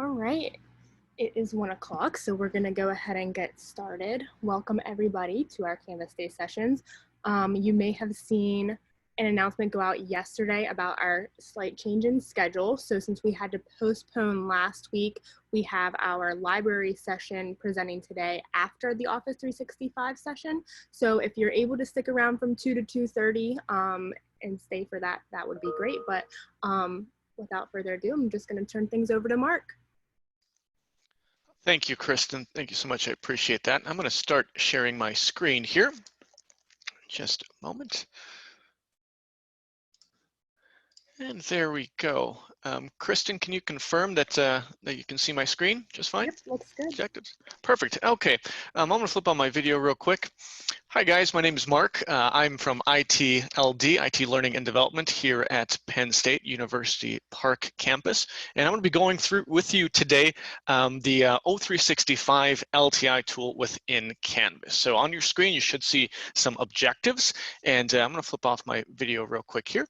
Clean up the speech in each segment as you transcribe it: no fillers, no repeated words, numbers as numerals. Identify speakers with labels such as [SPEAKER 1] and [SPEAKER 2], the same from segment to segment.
[SPEAKER 1] All right, it is 1 o'clock, so we're going to go ahead and get started. Welcome everybody to our Canvas Day sessions. You may have seen an announcement go out yesterday about our slight change in schedule. So since we had to postpone last week, we have our library session presenting today after the Office 365 session. So if you're able to stick around from 2 to 2:30 and stay for that, that would be great. But without further ado, I'm just going to turn things over to Mark.
[SPEAKER 2] Thank you, Kristen. Thank you so much. I appreciate that. I'm going to start sharing my screen here. Just a moment. And there we go. Kristen, can you confirm that that you can see my screen just fine?
[SPEAKER 1] Yep, looks good.
[SPEAKER 2] Objectives. Perfect. Okay. I'm going to flip on my video real quick. Hi guys, my name is Mark. I'm from ITLD, IT Learning and Development here at Penn State University Park campus. And I'm going to be going through with you today the O365 LTI tool within Canvas. So on your screen, you should see some objectives. And I'm going to flip off my video real quick here.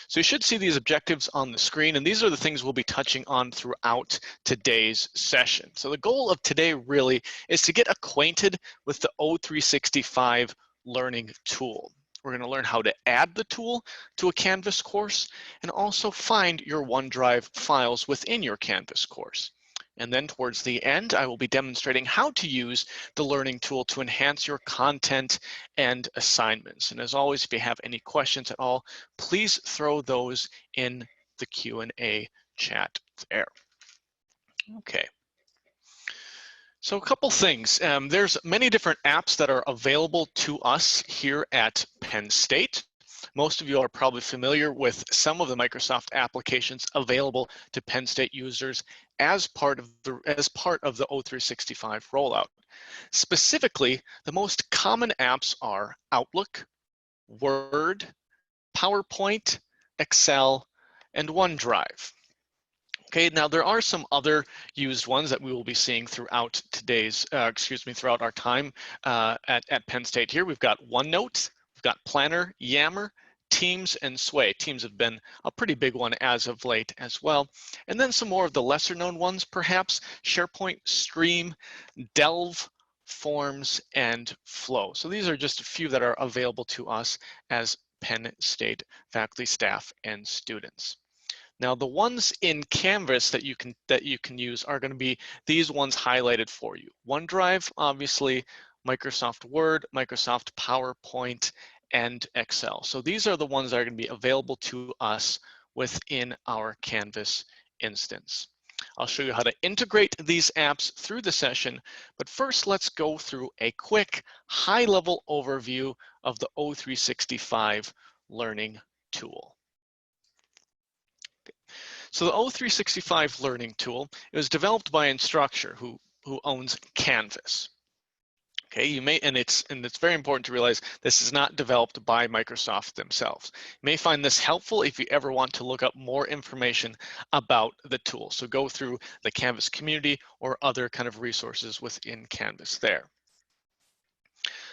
[SPEAKER 2] So you should see these objectives on the screen, and these are the things we'll be touching on throughout today's session. So the goal of today really is to get acquainted with the O365 learning tool. We're going to learn how to add the tool to a Canvas course and also find your OneDrive files within your Canvas course. And then towards the end, I will be demonstrating how to use the learning tool to enhance your content and assignments. And as always, if you have any questions at all, please throw those in the Q&A chat there. Okay. So a couple things. There's many different apps that are available to us here at Penn State. Most of you are probably familiar with some of the Microsoft applications available to Penn State users as part of the O365 rollout. Specifically, the most common apps are Outlook, Word, PowerPoint, Excel, and OneDrive. Okay, now there are some other used ones that we will be seeing throughout today's, throughout our time at Penn State here. We've got OneNote, we've got Planner, Yammer, Teams, and Sway. Teams have been a pretty big one as of late as well. And then some more of the lesser known ones, perhaps SharePoint, Stream, Delve, Forms, and Flow. So these are just a few that are available to us as Penn State faculty, staff, and students. Now the ones in Canvas that you can use are going to be these ones highlighted for you. OneDrive, obviously, Microsoft Word, Microsoft PowerPoint, and Excel. So these are the ones that are going to be available to us within our Canvas instance. I'll show you how to integrate these apps through the session, but first let's go through a quick high-level overview of the O365 learning tool. So the O365 learning tool was developed by an instructor who owns Canvas. Okay, and it's very important to realize this is not developed by Microsoft themselves. You may find this helpful if you ever want to look up more information about the tool. So go through the Canvas community or other kind of resources within Canvas there.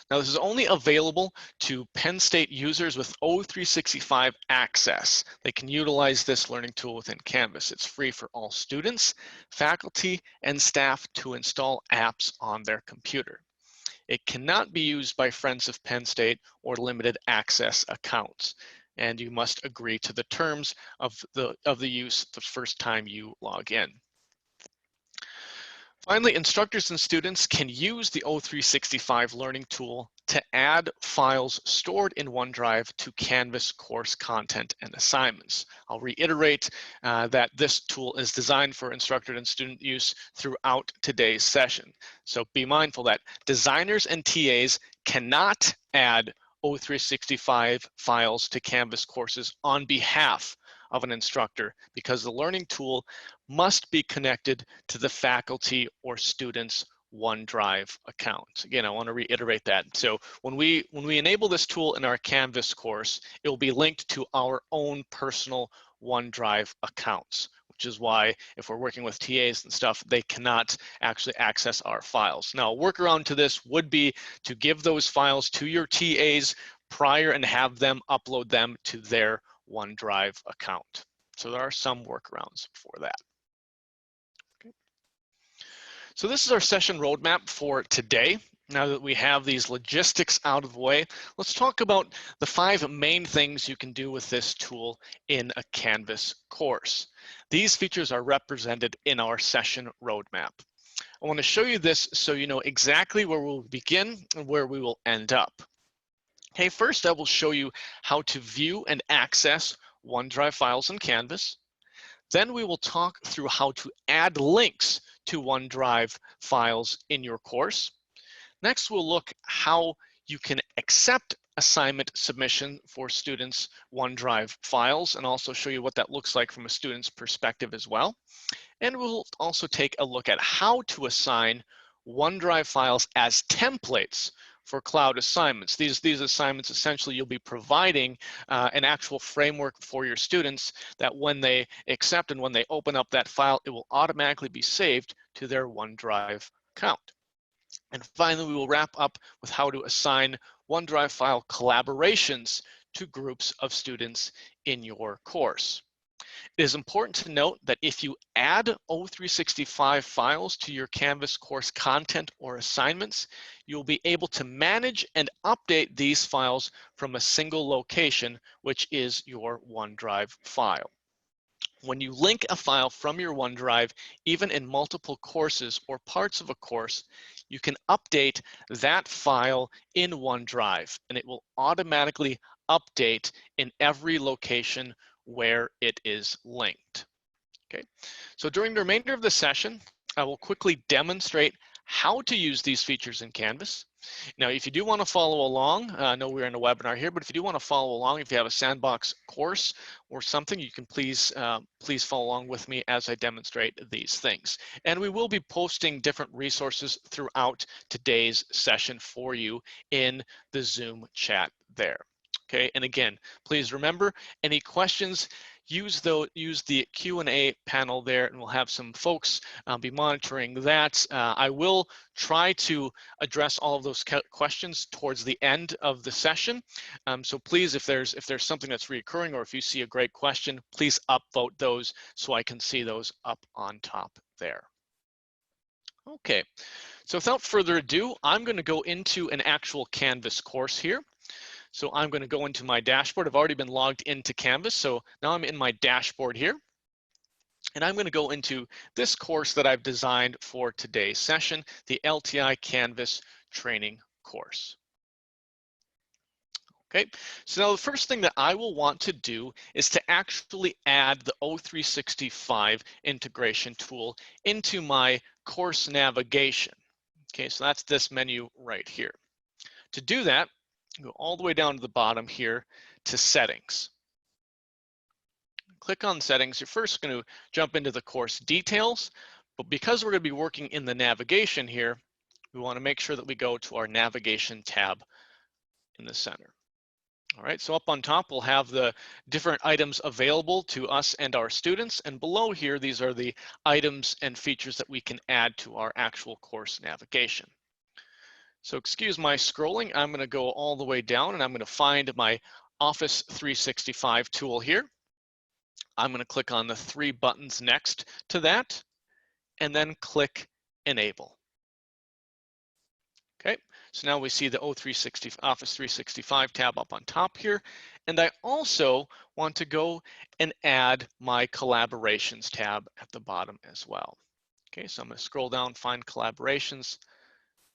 [SPEAKER 2] Now this is only available to Penn State users with O365 access. They can utilize this learning tool within Canvas. It's free for all students, faculty, and staff to install apps on their computer. It cannot be used by friends of Penn State or limited access accounts. And you must agree to the terms of the use the first time you log in. Finally, instructors and students can use the O365 learning tool to add files stored in OneDrive to Canvas course content and assignments. I'll reiterate that this tool is designed for instructor and student use throughout today's session. So be mindful that designers and TAs cannot add O365 files to Canvas courses on behalf of an instructor because the learning tool must be connected to the faculty or student's OneDrive account. Again, I want to reiterate that. So when we enable this tool in our Canvas course, it will be linked to our own personal OneDrive accounts, which is why if we're working with TAs and stuff, they cannot actually access our files. Now, a workaround to this would be to give those files to your TAs prior and have them upload them to their OneDrive account. So there are some workarounds for that. Okay. So this is our session roadmap for today. Now that we have these logistics out of the way, let's talk about the 5 main things you can do with this tool in a Canvas course. These features are represented in our session roadmap. I want to show you this so you know exactly where we'll begin and where we will end up. Okay, first I will show you how to view and access OneDrive files in Canvas. Then we will talk through how to add links to OneDrive files in your course. Next, we'll look how you can accept assignment submission for students' OneDrive files and also show you what that looks like from a student's perspective as well. And we'll also take a look at how to assign OneDrive files as templates for cloud assignments. These assignments, essentially, you'll be providing an actual framework for your students that when they accept and when they open up that file, it will automatically be saved to their OneDrive account. And finally, we will wrap up with how to assign OneDrive file collaborations to groups of students in your course. It is important to note that if you add O365 files to your Canvas course content or assignments, you'll be able to manage and update these files from a single location, which is your OneDrive file. When you link a file from your OneDrive, even in multiple courses or parts of a course, you can update that file in OneDrive, and it will automatically update in every location where it is linked. Okay, so during the remainder of the session, I will quickly demonstrate how to use these features in Canvas. Now, if you do want to follow along, I know we're in a webinar here, but if you do want to follow along, if you have a Sandbox course or something, you can please follow along with me as I demonstrate these things. And we will be posting different resources throughout today's session for you in the Zoom chat there. Okay, and again, please remember, any questions, use the Q&A panel there, and we'll have some folks be monitoring that. I will try to address all of those questions towards the end of the session. So please, if there's something that's recurring or if you see a great question, please upvote those so I can see those up on top there. Okay, so without further ado, I'm going to go into an actual Canvas course here. So I'm going to go into my dashboard. I've already been logged into Canvas, so now I'm in my dashboard here. And I'm going to go into this course that I've designed for today's session, the LTI Canvas training course. Okay, so now the first thing that I will want to do is to actually add the O365 integration tool into my course navigation. Okay, so that's this menu right here. To do that, go all the way down to the bottom here to settings. Click on settings. You're first going to jump into the course details, but because we're going to be working in the navigation here, we want to make sure that we go to our navigation tab in the center. All right, so up on top, we'll have the different items available to us and our students, and below here, these are the items and features that we can add to our actual course navigation. So excuse my scrolling, I'm going to go all the way down and I'm going to find my Office 365 tool here. I'm going to click on the 3 buttons next to that and then click Enable. Okay, so now we see the Office 365 tab up on top here. And I also want to go and add my collaborations tab at the bottom as well. Okay, so I'm going to scroll down, find collaborations,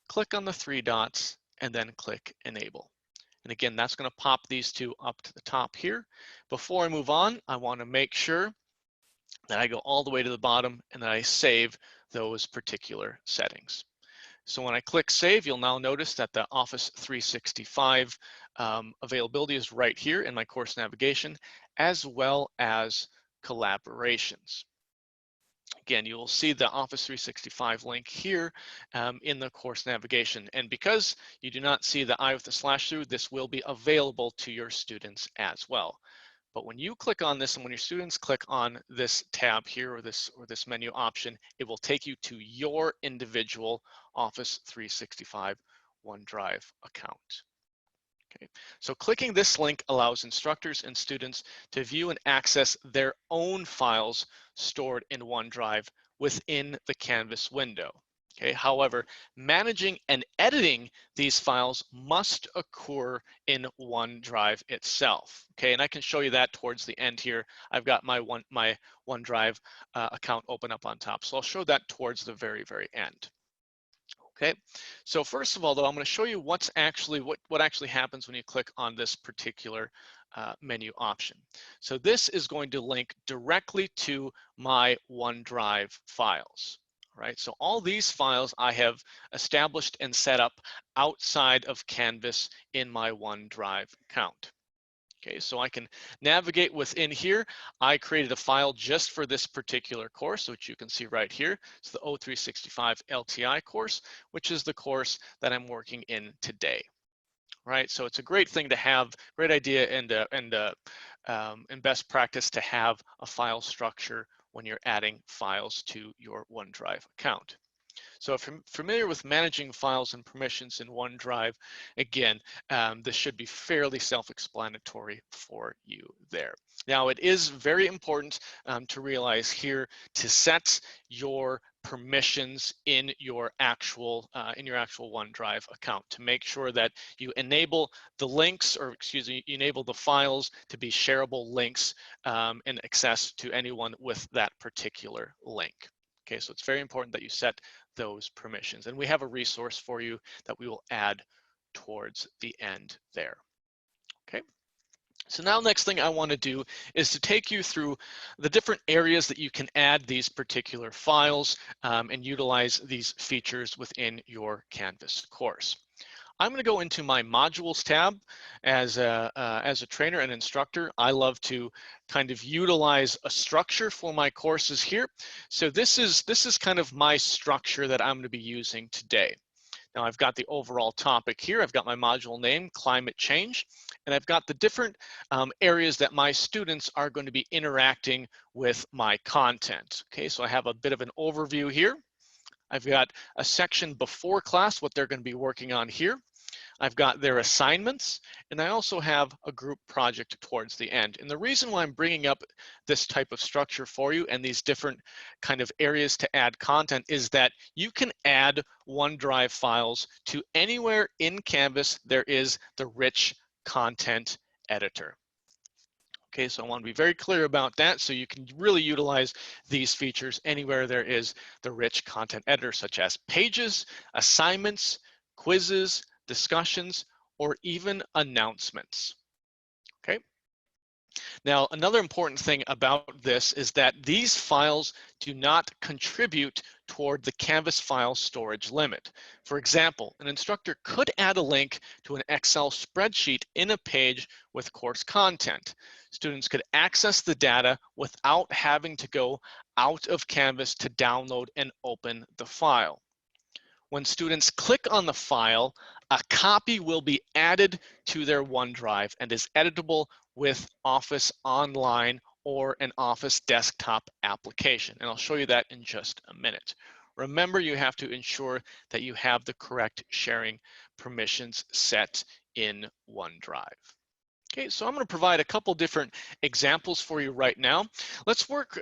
[SPEAKER 2] click on the 3 dots, and then click Enable. And again, that's going to pop these 2 up to the top here. Before I move on, I want to make sure that I go all the way to the bottom and that I save those particular settings. So when I click Save, you'll now notice that the Office 365 availability is right here in my course navigation, as well as collaborations. Again, you will see the Office 365 link here in the course navigation. And because you do not see the I with the slash through, this will be available to your students as well. But when you click on this and when your students click on this tab here or this menu option, it will take you to your individual Office 365 OneDrive account. Okay. So clicking this link allows instructors and students to view and access their own files stored in OneDrive within the Canvas window. Okay, however, managing and editing these files must occur in OneDrive itself. Okay, and I can show you that towards the end here. I've got my OneDrive account open up on top, so I'll show that towards the very, very end. Okay, so first of all, though, I'm going to show you what actually happens when you click on this particular menu option. So this is going to link directly to my OneDrive files. Right, so all these files I have established and set up outside of Canvas in my OneDrive account. Okay, so I can navigate within here. I created a file just for this particular course, which you can see right here. It's the O365 LTI course, which is the course that I'm working in today. Right, so it's a great thing to have, great idea and best practice to have a file structure when you're adding files to your OneDrive account. So if you're familiar with managing files and permissions in OneDrive, again, this should be fairly self-explanatory for you there. Now, it is very important to realize here to set your permissions in your actual OneDrive account to make sure that you enable the links, or excuse me, you enable the files to be shareable links and access to anyone with that particular link. Okay, so it's very important that you set those permissions. And we have a resource for you that we will add towards the end there. Okay. So now next thing I want to do is to take you through the different areas that you can add these particular files and utilize these features within your Canvas course. I'm going to go into my modules tab. As a trainer and instructor, I love to kind of utilize a structure for my courses here. So this is kind of my structure that I'm going to be using today. Now I've got the overall topic here. I've got my module name, climate change, and I've got the different areas that my students are going to be interacting with my content. Okay, so I have a bit of an overview here. I've got a section before class, what they're going to be working on here. I've got their assignments, and I also have a group project towards the end. And the reason why I'm bringing up this type of structure for you and these different kind of areas to add content is that you can add OneDrive files to anywhere in Canvas there is the rich content editor. Okay, so I want to be very clear about that, so you can really utilize these features anywhere there is the rich content editor, such as pages, assignments, quizzes, discussions, or even announcements. Okay. Now, another important thing about this is that these files do not contribute toward the Canvas file storage limit. For example, an instructor could add a link to an Excel spreadsheet in a page with course content. Students could access the data without having to go out of Canvas to download and open the file. When students click on the file, a copy will be added to their OneDrive and is editable with Office Online or an Office desktop application. And I'll show you that in just a minute. Remember, you have to ensure that you have the correct sharing permissions set in OneDrive. Okay, so I'm going to provide a couple different examples for you right now. Let's work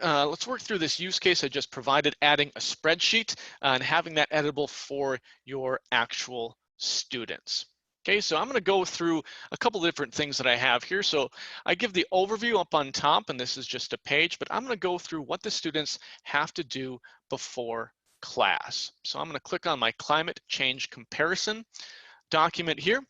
[SPEAKER 2] through this use case I just provided, adding a spreadsheet and having that editable for your actual students. Okay, so I'm going to go through a couple different things that I have here. So I give the overview up on top, and this is just a page, but I'm going to go through what the students have to do before class. So I'm going to click on my climate change comparison document here.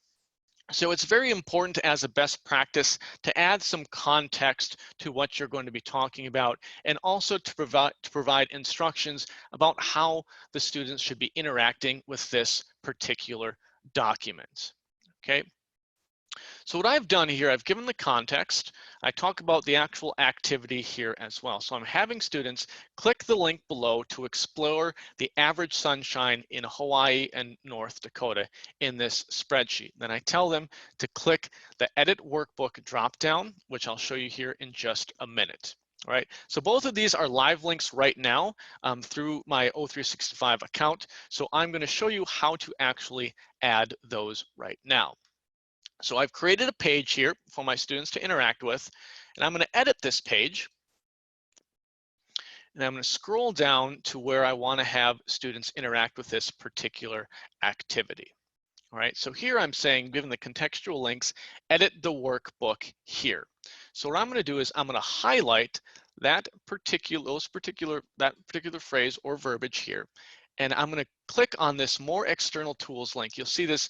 [SPEAKER 2] So it's very important as a best practice to add some context to what you're going to be talking about, and also to provide instructions about how the students should be interacting with this particular document. Okay. So what I've done here, I've given the context. I talk about the actual activity here as well. So I'm having students click the link below to explore the average sunshine in Hawaii and North Dakota in this spreadsheet. Then I tell them to click the Edit Workbook dropdown, which I'll show you here in just a minute. All right, so both of these are live links right now through my O365 account. So I'm going to show you how to actually add those right now. So I've created a page here for my students to interact with, and I'm going to edit this page. And I'm going to scroll down to where I want to have students interact with this particular activity. All right, so here I'm saying, given the contextual links, edit the workbook here. So what I'm going to do is I'm going to highlight that particular phrase or verbiage here, and I'm going to click on this More External Tools link. You'll see this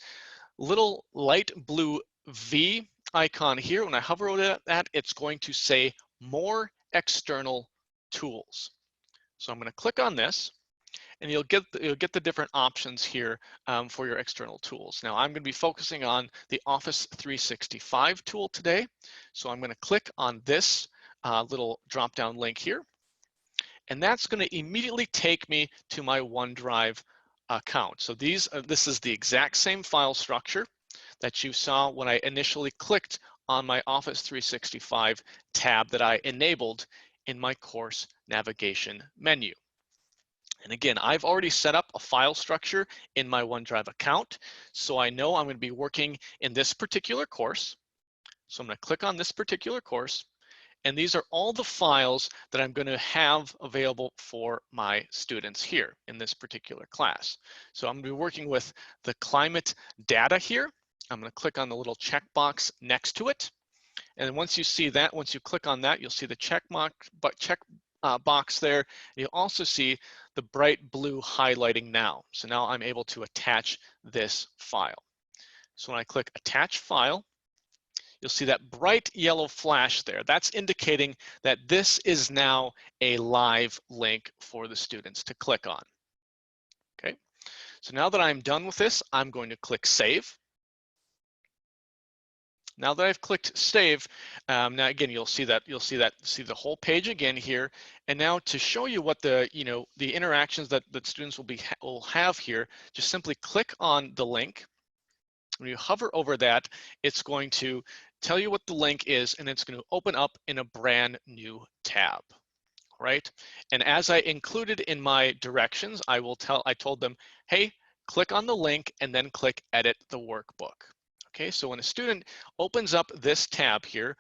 [SPEAKER 2] little light blue V icon here. When I hover over that, it's going to say More External Tools. So I'm going to click on this, and you'll get the different options here for your external tools. Now I'm going to be focusing on the Office 365 tool today. So I'm going to click on this little drop-down link here, and that's going to immediately take me to my OneDrive account. So this is the exact same file structure that you saw when I initially clicked on my Office 365 tab that I enabled in my course navigation menu. And again, I've already set up a file structure in my OneDrive account, so I know I'm going to be working in this particular course. So I'm going to click on this particular course, and these are all the files that I'm going to have available for my students here in this particular class. So I'm going to be working with the climate data here. I'm going to click on the little checkbox next to it. And once you see that, once you click on that, you'll see the check box there. You'll also see the bright blue highlighting now. So now I'm able to attach this file. So when I click Attach File, you'll see that bright yellow flash there. That's indicating that this is now a live link for the students to click on. Okay, so now that I'm done with this, I'm going to click Save. Now that I've clicked Save, now again you'll see the whole page again here. And now to show you what the interactions that students will have here, just simply click on the link. When you hover over that, it's going to tell you what the link is, and it's going to open up in a brand new tab, right? And as I included in my directions, I told them, hey, click on the link and then click Edit the Workbook. Okay, so when a student opens up this tab here,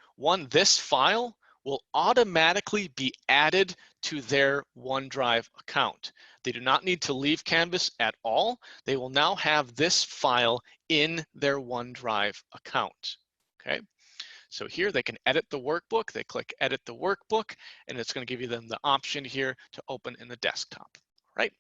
[SPEAKER 2] this file will automatically be added to their OneDrive account. They do not need to leave Canvas at all. They will now have this file in their OneDrive account. Okay, so here they can edit the workbook. They click Edit the Workbook, and it's going to give them the option here to open in the desktop, right?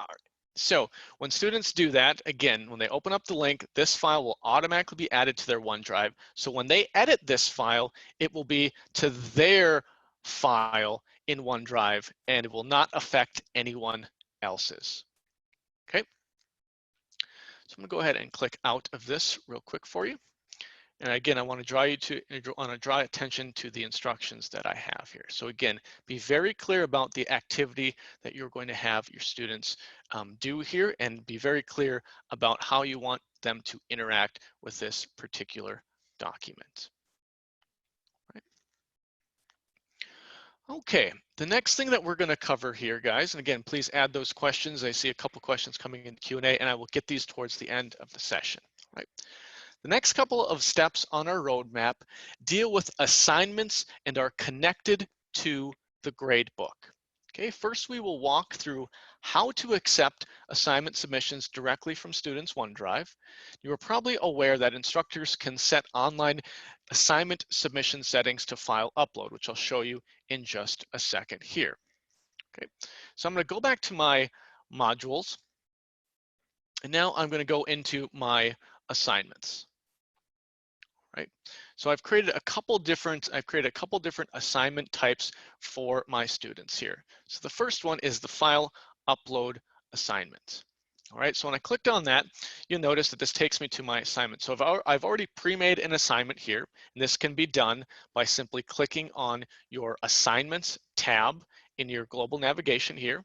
[SPEAKER 2] All right. So when students do that, again, when they open up the link, this file will automatically be added to their OneDrive. So when they edit this file, it will be to their file in OneDrive, and it will not affect anyone else's. Okay. So I'm gonna go ahead and click out of this real quick for you. And again, I want to draw attention to the instructions that I have here. So again, be very clear about the activity that you're going to have your students do here, and be very clear about how you want them to interact with this particular document. Right. Okay, the next thing that we're going to cover here, guys, and again, please add those questions. I see a couple questions coming in Q&A, and I will get these towards the end of the session. Right. The next couple of steps on our roadmap deal with assignments and are connected to the gradebook. Okay, first we will walk through how to accept assignment submissions directly from students' OneDrive. You are probably aware that instructors can set online assignment submission settings to file upload, which I'll show you in just a second here. Okay, so I'm going to go back to my modules, and now I'm going to go into my assignments. Right. So I've created a couple different assignment types for my students here. So the first one is the file upload assignment. All right, so when I clicked on that, you'll notice that this takes me to my assignment. So I've already pre-made an assignment here, and this can be done by simply clicking on your assignments tab in your global navigation here,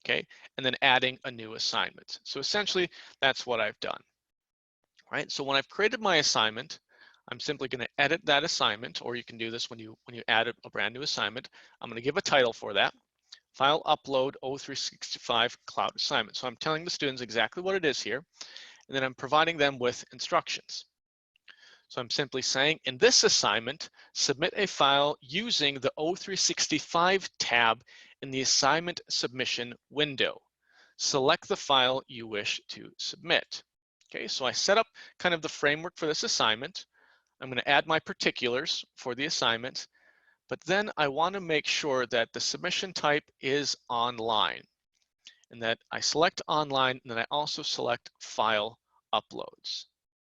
[SPEAKER 2] okay, and then adding a new assignment. So essentially, that's what I've done. All right, so when I've created my assignment, I'm simply going to edit that assignment, or you can do this when you add a brand new assignment. I'm going to give a title for that, File Upload O365 Cloud Assignment. So I'm telling the students exactly what it is here, and then I'm providing them with instructions. So I'm simply saying, in this assignment, submit a file using the O365 tab in the assignment submission window. Select the file you wish to submit. Okay, so I set up kind of the framework for this assignment. I'm going to add my particulars for the assignment, but then I want to make sure that the submission type is online and that I select online, and then I also select file uploads.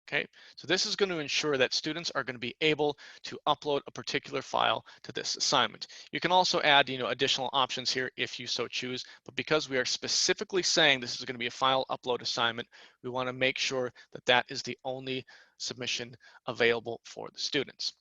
[SPEAKER 2] Okay, so this is going to ensure that students are going to be able to upload a particular file to this assignment. You can also add, additional options here if you so choose, but because we are specifically saying this is going to be a file upload assignment, we want to make sure that that is the only submission available for the students.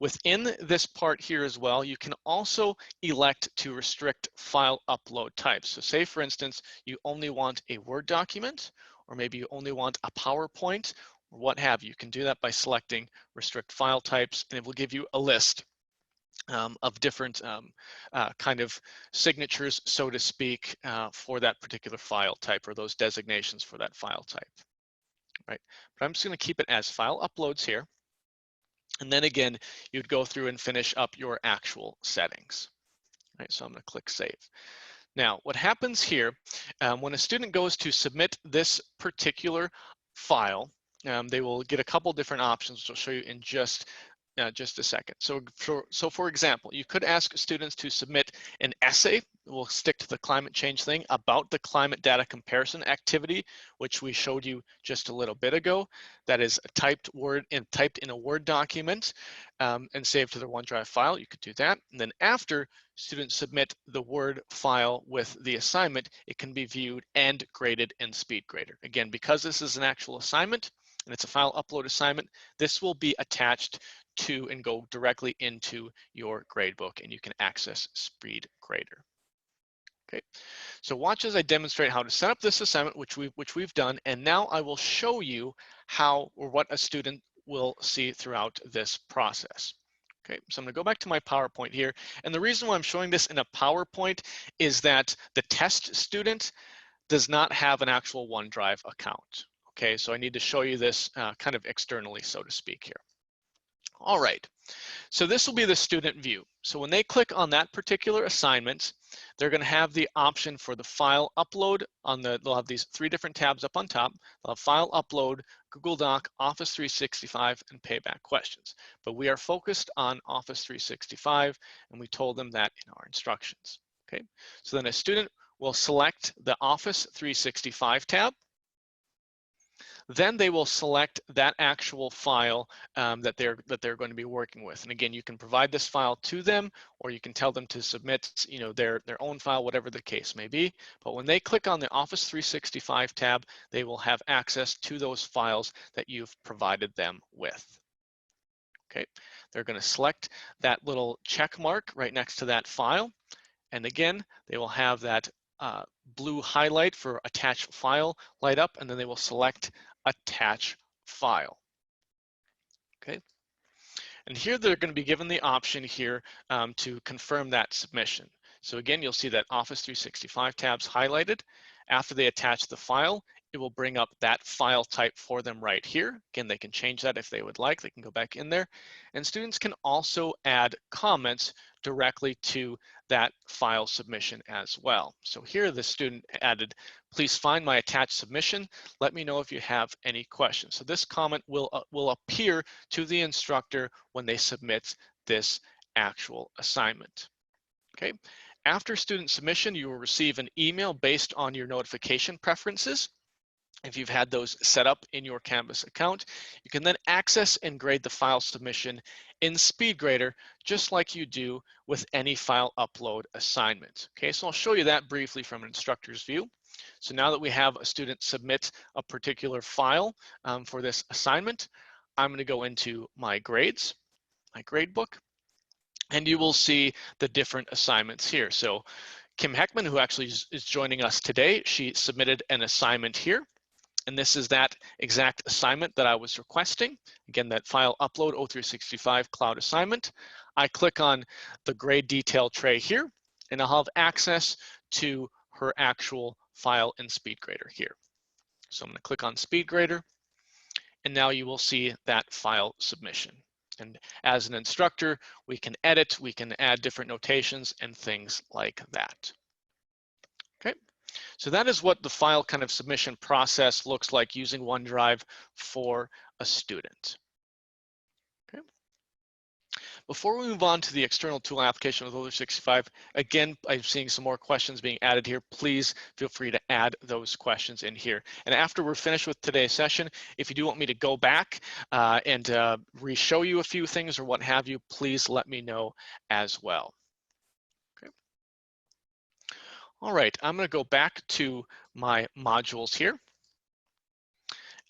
[SPEAKER 2] Within this part here as well, you can also elect to restrict file upload types. So say, for instance, you only want a Word document, or maybe you only want a PowerPoint, or what have you. You can do that by selecting restrict file types, and it will give you a list of different kind of signatures, so to speak, for that particular file type, or those designations for that file type, right? But I'm just going to keep it as file uploads here. And then again, you'd go through and finish up your actual settings. Right, so I'm going to click save. Now, what happens here, when a student goes to submit this particular file, they will get a couple different options, which I'll show you in just a second. So for example, you could ask students to submit an essay. We'll stick to the climate change thing about the climate data comparison activity, which we showed you just a little bit ago. That is a typed in a Word document and saved to their OneDrive file. You could do that. And then after students submit the Word file with the assignment, it can be viewed and graded in SpeedGrader. Again, because this is an actual assignment and it's a file upload assignment, this will be attached to and go directly into your gradebook, and you can access SpeedGrader. Okay, so watch as I demonstrate how to set up this assignment, which we've done, and now I will show you how or what a student will see throughout this process. Okay, so I'm going to go back to my PowerPoint here, and the reason why I'm showing this in a PowerPoint is that the test student does not have an actual OneDrive account. Okay, so I need to show you this kind of externally, so to speak here. All right, so this will be the student view. So when they click on that particular assignment, they're going to have the option for the file upload they'll have these 3 different tabs up on top. They'll have file upload, Google Doc, Office 365, and payback questions. But we are focused on Office 365, and we told them that in our instructions. Okay, so then a student will select the Office 365 tab. Then they will select that actual file that they're going to be working with. And again, you can provide this file to them, or you can tell them to submit, their own file, whatever the case may be. But when they click on the Office 365 tab, they will have access to those files that you've provided them with. Okay, they're going to select that little check mark right next to that file. And again, they will have that blue highlight for attach file light up, and then they will select attach file. Okay, and here they're going to be given the option here to confirm that submission. So again, you'll see that Office 365 tabs highlighted. After they attach the file, it will bring up that file type for them right here. Again, they can change that if they would like. They can go back in there. And students can also add comments directly to that file submission as well. So here the student added, "Please find my attached submission. Let me know if you have any questions." So this comment will appear to the instructor when they submit this actual assignment. Okay. After student submission, you will receive an email based on your notification preferences. If you've had those set up in your Canvas account, you can then access and grade the file submission in SpeedGrader, just like you do with any file upload assignment. Okay, so I'll show you that briefly from an instructor's view. So now that we have a student submit a particular file for this assignment, I'm going to go into my grades, my gradebook, and you will see the different assignments here. So Kim Heckman, who actually is joining us today, she submitted an assignment here. And this is that exact assignment that I was requesting. Again, that file upload O365 cloud assignment. I click on the grade detail tray here, and I'll have access to her actual file in SpeedGrader here. So I'm going to click on SpeedGrader, and now you will see that file submission. And as an instructor, we can edit, we can add different notations and things like that. Okay, so that is what the file kind of submission process looks like using OneDrive for a student. Okay. Before we move on to the external tool application with O365, again, I'm seeing some more questions being added here. Please feel free to add those questions in here. And after we're finished with today's session, if you do want me to go back and re-show you a few things or what have you, please let me know as well. Okay. All right, I'm going to go back to my modules here.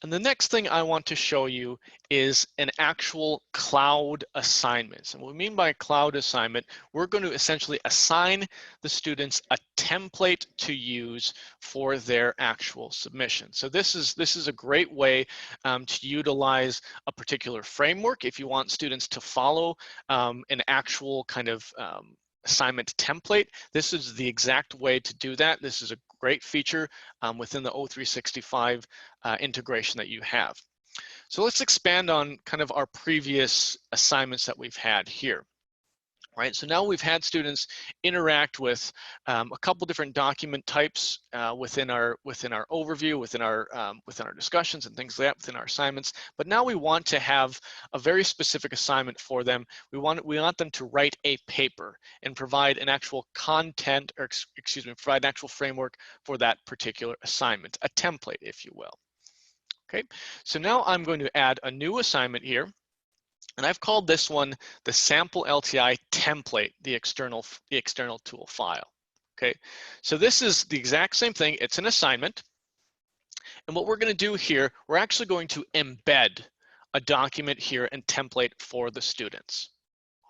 [SPEAKER 2] And the next thing I want to show you is an actual cloud assignment. And what we mean by a cloud assignment, we're going to essentially assign the students a template to use for their actual submission. So this is a great way to utilize a particular framework if you want students to follow an actual kind of assignment template. This is the exact way to do that. This is a great feature within the O365 integration that you have. So let's expand on kind of our previous assignments that we've had here. Right, so now we've had students interact with a couple different document types within our overview, within our discussions and things like that, within our assignments. But now we want to have a very specific assignment for them. We want them to write a paper and provide an actual content, or excuse me, provide an actual framework for that particular assignment, a template, if you will. Okay, so now I'm going to add a new assignment here. And I've called this one the sample LTI template, the external tool file. Okay, so this is the exact same thing. It's an assignment. And what we're going to do here, we're actually going to embed a document here and template for the students.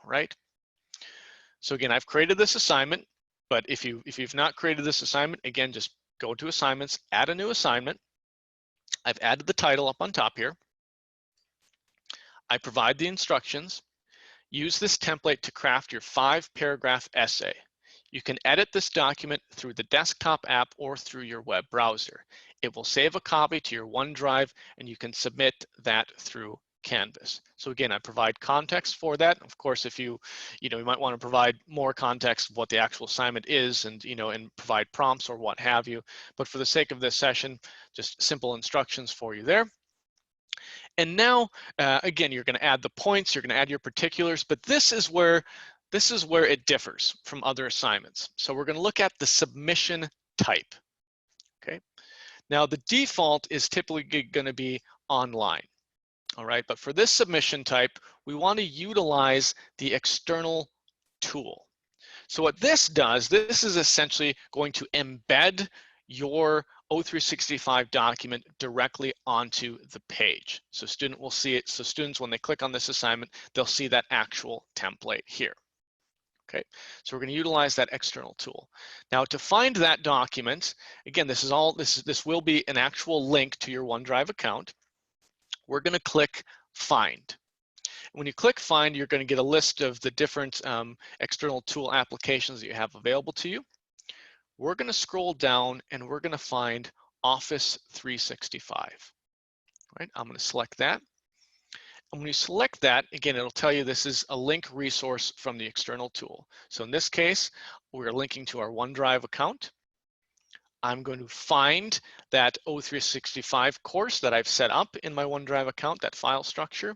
[SPEAKER 2] All right. So again, I've created this assignment, but if you've not created this assignment, again, just go to assignments, add a new assignment. I've added the title up on top here. I provide the instructions. Use this template to craft your 5-paragraph essay. You can edit this document through the desktop app or through your web browser. It will save a copy to your OneDrive and you can submit that through Canvas. So again, I provide context for that. Of course, if you might want to provide more context of what the actual assignment is and provide prompts or what have you. But for the sake of this session, just simple instructions for you there. And now, again, you're going to add the points, you're going to add your particulars, but this is where it differs from other assignments. So we're going to look at the submission type. Okay. Now the default is typically going to be online. All right, but for this submission type, we want to utilize the external tool. So what this does, this is essentially going to embed your O365 document directly onto the page. So student will see it. So students, when they click on this assignment, they'll see that actual template here. Okay, so we're going to utilize that external tool. Now to find that document, again, this will be an actual link to your OneDrive account. We're going to click Find. When you click Find, you're going to get a list of the different external tool applications that you have available to you. We're going to scroll down and we're going to find Office 365. Right, I'm going to select that. And when you select that, again, it'll tell you this is a link resource from the external tool. So in this case, we're linking to our OneDrive account. I'm going to find that O365 course that I've set up in my OneDrive account, that file structure.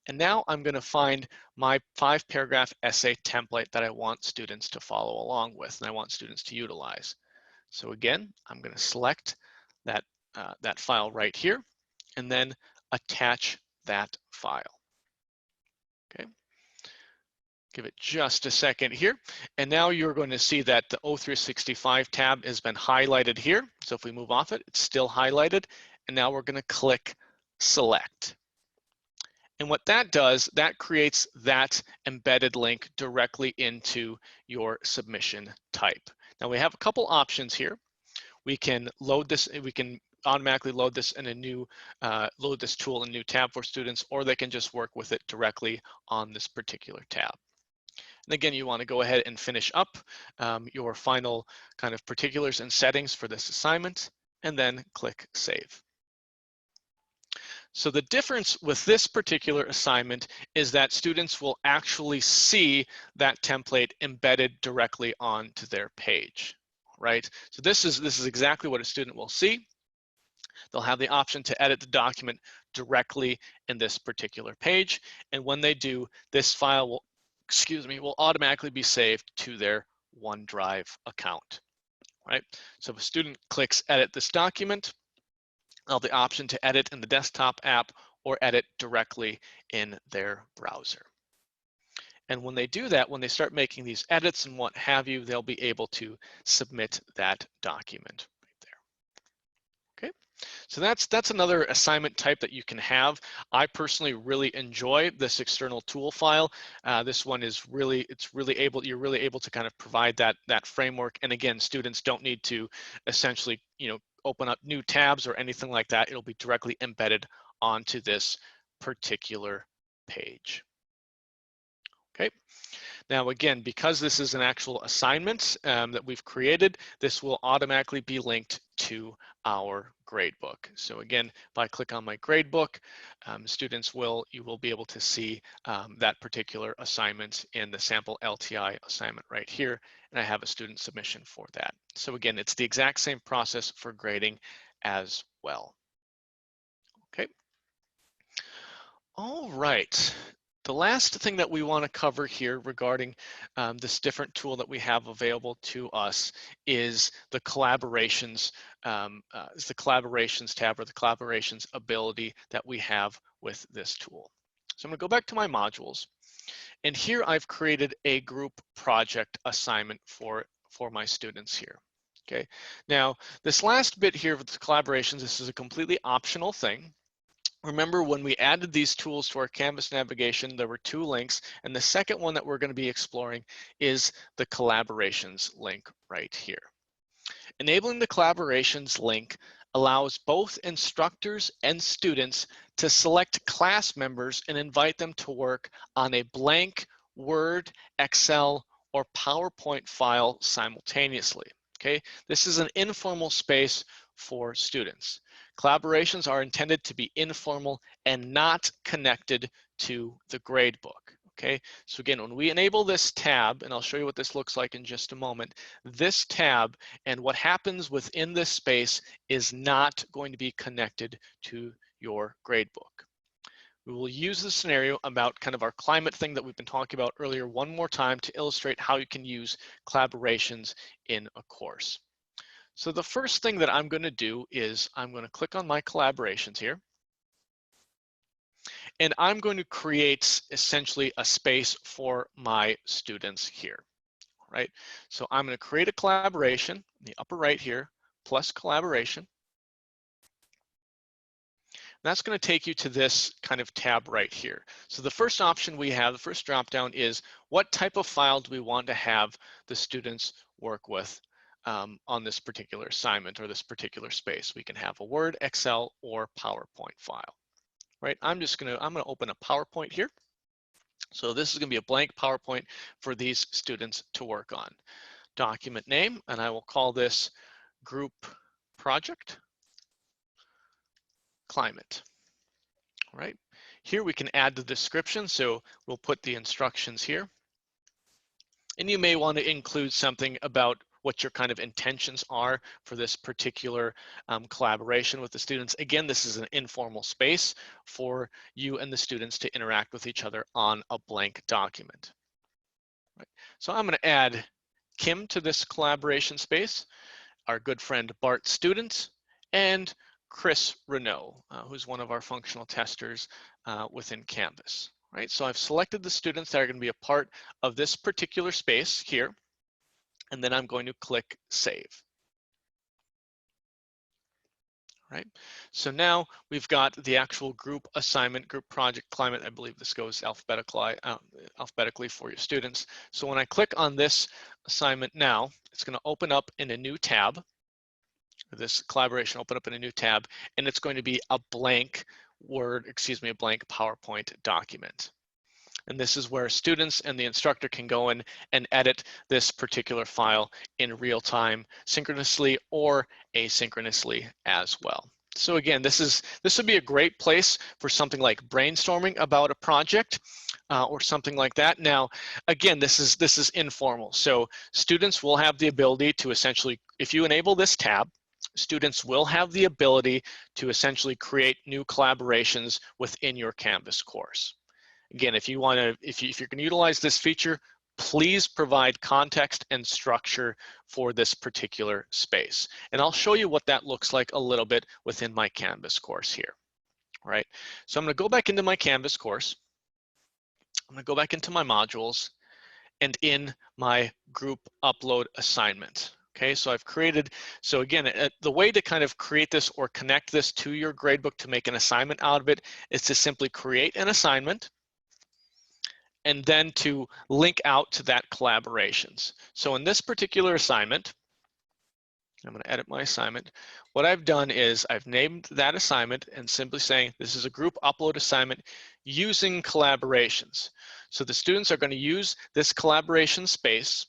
[SPEAKER 2] And now I'm going to find my 5-paragraph essay template that I want students to follow along with and I want students to utilize. So again, I'm going to select that file right here and then attach that file. Okay. Give it just a second here. And now you're going to see that the O365 tab has been highlighted here. So if we move off it, it's still highlighted. And now we're going to click Select. And what that does, that creates that embedded link directly into your submission type. Now we have a couple options here. We can load this, we can automatically load this in a new, load this tool in a new tab for students, or they can just work with it directly on this particular tab. And again, you want to go ahead and finish up your final kind of particulars and settings for this assignment, and then click Save. So the difference with this particular assignment is that students will actually see that template embedded directly onto their page, right? So this is exactly what a student will see. They'll have the option to edit the document directly in this particular page. And when they do, this file will, will automatically be saved to their OneDrive account, right? So if a student clicks edit this document, they'll have the option to edit in the desktop app or edit directly in their browser. And when they do that, when they start making these edits and what have you, they'll be able to submit that document right there. Okay, so that's another assignment type that you can have. I personally really enjoy this external tool file. This one is you're really able to kind of provide that framework. And again, students don't need to essentially, open up new tabs or anything like that. It'll be directly embedded onto this particular page. Okay. Now, again, because this is an actual assignment that we've created, this will automatically be linked to our gradebook. So again, if I click on my gradebook, you will be able to see that particular assignment in the sample LTI assignment right here, and I have a student submission for that. So again, it's the exact same process for grading as well. Okay. All right. The last thing that we want to cover here regarding this different tool that we have available to us is the collaborations, tab, or the collaborations ability that we have with this tool. So I'm going to go back to my modules, and here I've created a group project assignment for my students here. Okay. Now, this last bit here with the collaborations, this is a completely optional thing. Remember, when we added these tools to our Canvas navigation, there were 2 links, and the second one that we're going to be exploring is the collaborations link right here. Enabling the collaborations link allows both instructors and students to select class members and invite them to work on a blank Word, Excel, or PowerPoint file simultaneously. Okay, this is an informal space for students. Collaborations are intended to be informal and not connected to the gradebook. Okay, so again, when we enable this tab, and I'll show you what this looks like in just a moment, this tab and what happens within this space is not going to be connected to your gradebook. We will use the scenario about kind of our climate thing that we've been talking about earlier one more time to illustrate how you can use collaborations in a course. So the first thing that I'm going to do is I'm going to click on my collaborations here. And I'm going to create essentially a space for my students here, right? So I'm going to create a collaboration in the upper right here, plus collaboration. That's going to take you to this kind of tab right here. So the first option we have, the first drop down is what type of file do we want to have the students work with on this particular assignment or this particular space. We can have a Word, Excel, or PowerPoint file, right? I'm going to open a PowerPoint here. So this is going to be a blank PowerPoint for these students to work on. Document name, and I will call this Group Project Climate. All right, here we can add the description, so we'll put the instructions here. And you may want to include something about what your kind of intentions are for this particular collaboration with the students. Again, this is an informal space for you and the students to interact with each other on a blank document. Right. So I'm going to add Kim to this collaboration space, our good friend Bart student, and Chris Renault, who's one of our functional testers within Canvas. Right, so I've selected the students that are going to be a part of this particular space here, and then I'm going to click Save. Right, so now we've got the actual group assignment, group project climate. I believe this goes alphabetically for your students. So when I click on this assignment now, it's going to open up in a new tab. This collaboration open up in a new tab, and it's going to be a blank a blank PowerPoint document. And this is where students and the instructor can go in and edit this particular file in real time, synchronously or asynchronously as well. So again, this would be a great place for something like brainstorming about a project or something like that. Now, again, this is informal. So students will have the ability to essentially, if you enable this tab, students will have the ability to essentially create new collaborations within your Canvas course. Again, if you're going to utilize this feature, please provide context and structure for this particular space. And I'll show you what that looks like a little bit within my Canvas course here. All right, so I'm going to go back into my Canvas course. I'm going to go back into my modules and in my group upload assignment. Okay, so I've created, so again, the way to kind of create this or connect this to your gradebook to make an assignment out of it is to simply create an assignment and then to link out to that collaborations. So in this particular assignment, I'm going to edit my assignment. What I've done is I've named that assignment and simply saying this is a group upload assignment using collaborations. So the students are going to use this collaboration space.